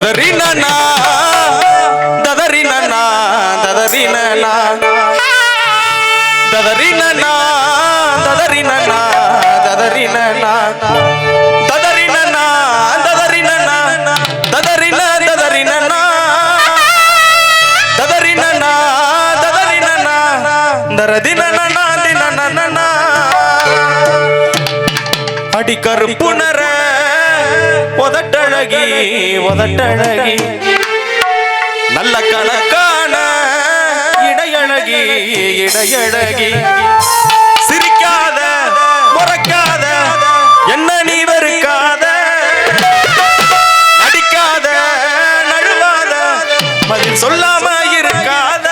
Dadarina, dadarina, dadarina, dadarina, dadarina, dadarina, dadarina, dadarina, dadarina, dadarina, dadarina, dadarina, daradina, அடி கருப்புணர உதட்டழகி உதட்டழகி நல்ல கணக்கான இடையழகி இடையழகி சிரிக்காத முறைக்காத என்ன நீ வெறுக்காத நடிக்காத நழுவாத பதில் சொல்லாம இருக்காத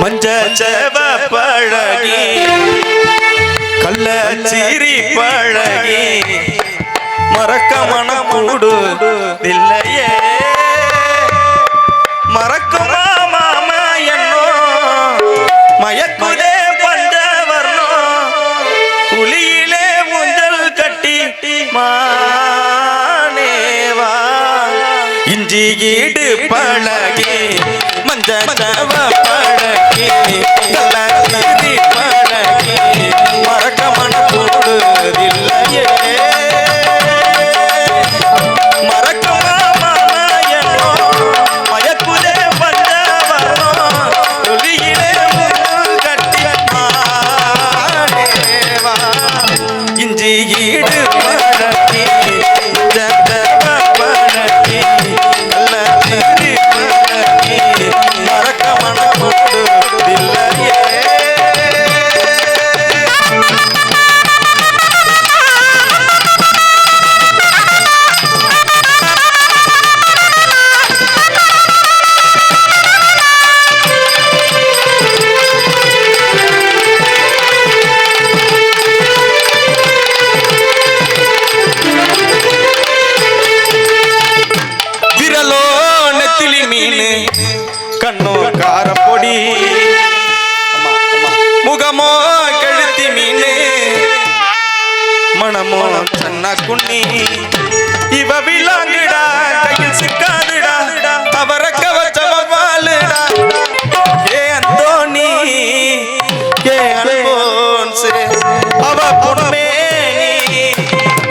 மஞ்சச்சவ பழகி கள்ளச்சீரி பழகி மறக்க மனக்கூடு இல்லையே மறக்குமா மாமா என்னோ மயக்குதே பஞ்சவர்ணோ குளியிலே ஊஞ்சல் கட்டி மானேவா இஞ்சி ஈடு பழகி மஞ்சச்சவ பழகி கள்ளச்சீரி பழகி மறக்க மனக்கூடு இல்லையே மறக்குமா இஞ்சி ஈடு பழகி ஜந்தவ பழகி நல்ல திரி பழகி மறக்க மனமுண்டு இல்லையே கண்ணோ காரப்பொடி முகமோ கழுத்தி மீன் மனமோ சன்னா குண்ணி இவ விளாங்குடா கையில் சிக்காதுடா அவர கவச்சவ வாழுடா ஏ அந்தோனி ஏ அல்போன்சே அவ பொண்ணே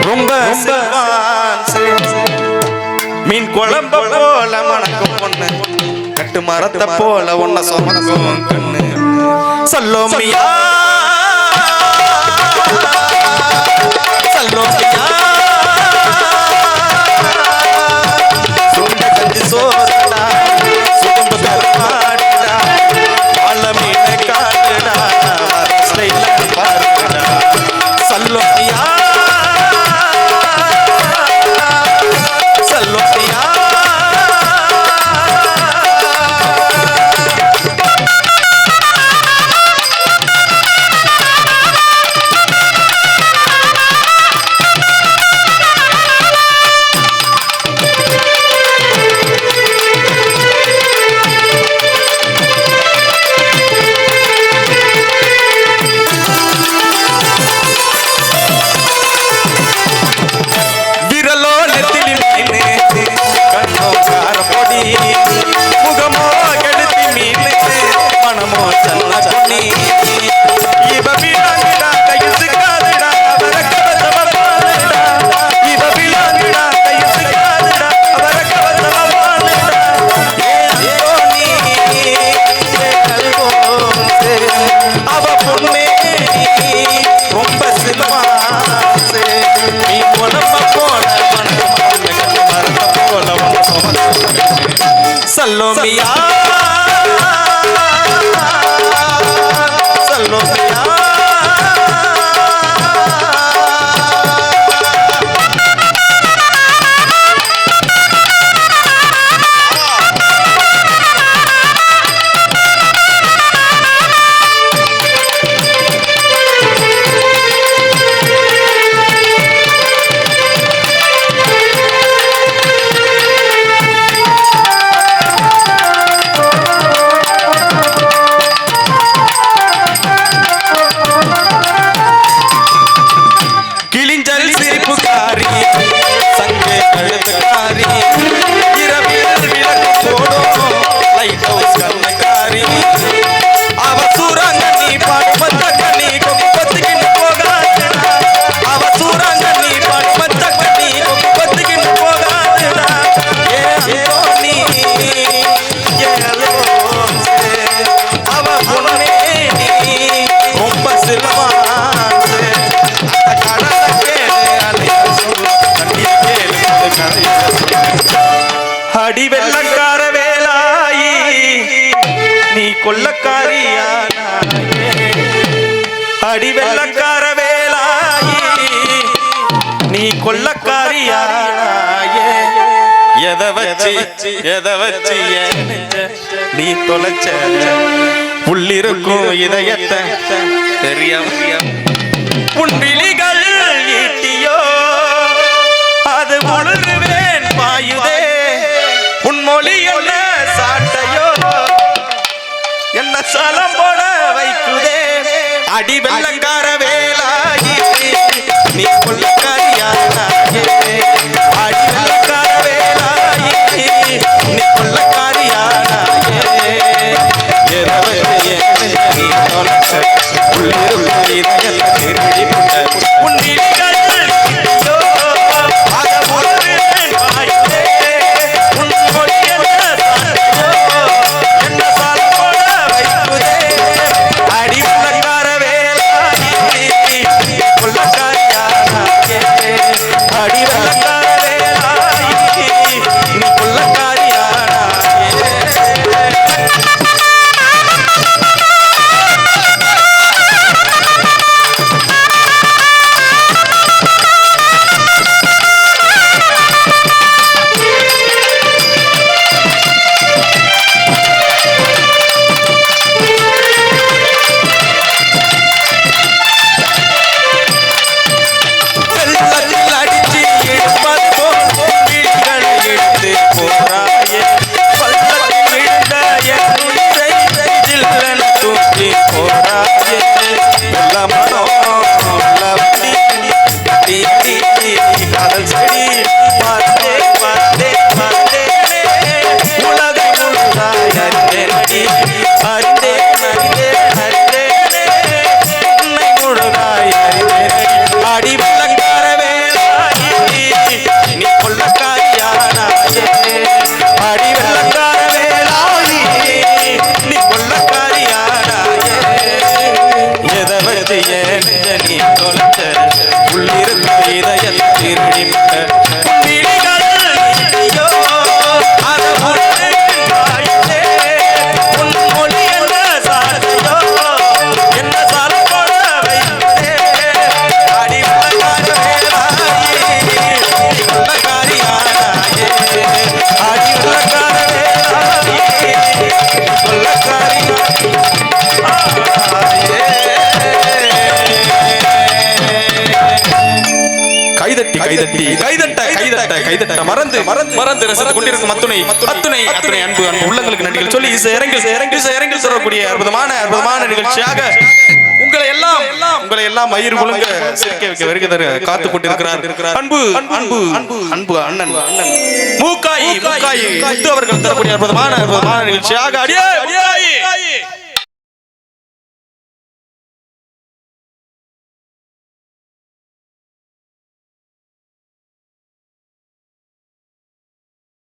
ரொம்ப சிவான்சே மீன் குழம்ப போல மணக்கும் பொண்ணு கட்டு மரத்தை போல உன்ன சொமக்கும் கண்ணு சல்லோமியா சல்லோமியா சுண்ட கஞ்சி சோறடா சுடும்பு கருமாடா வாழ மீன காட்டுடா ஸ்டைல பாருடா சல்லோமியா சல்லோமியா सलोमिया सलोमिया அடி வெள்ளக்கார வேலாயி நீ கொள்ளக்காரியா அடி வெள்ளக்கார வேலாயி நீ கொள்ளக்காரியா எதை வச்சு நீ தொலைச்ச உள்ளிருக்கும் இதயத்தை தெரியாம உன் விழிகள் ஈட்டியோ அது உணர்வேன் பாயுதே உன் மொழி என்ன சாட்டையோ என்ன சலம் போட வைக்குதே அடி வெள்ளக்கார வேலாயி நீ கொள்ளக்காரியா அடி வெள்ளக்கார வேலாயி நீ கொள்ளக்காரியா நீ தொலைச்ச உள்ளிருக்கும் இதயத்தை உன் விழிகள் அடி வெள்ளக்கார வேலாயி உள்ளிருக்கும் இதயத்தை திருடி விழிகள் நீயோ அத உன் மொழி என்ன சாலையோ என்ன சால போட வைத்தே அடி கைதட்ட மறந்து ரசித்துக் கொண்டிருக்கும் அத்துணை அன்பு உள்ளங்களுக்கு நன்றிகள் சொல்லி இசையரங்கில் சொல்லக்கூடிய அற்புதமான நிகழ்ச்சியாக உங்களை எல்லாம் மயிர் குலுங்க சிரிக்க வைக்க வருகிற காத்து கொண்டிருக்கிறார் அன்பு அண்ணன் மூக்காய் முத்து அவர்கள் தரக்கூடிய அற்புதமான நிகழ்ச்சியாக அடியே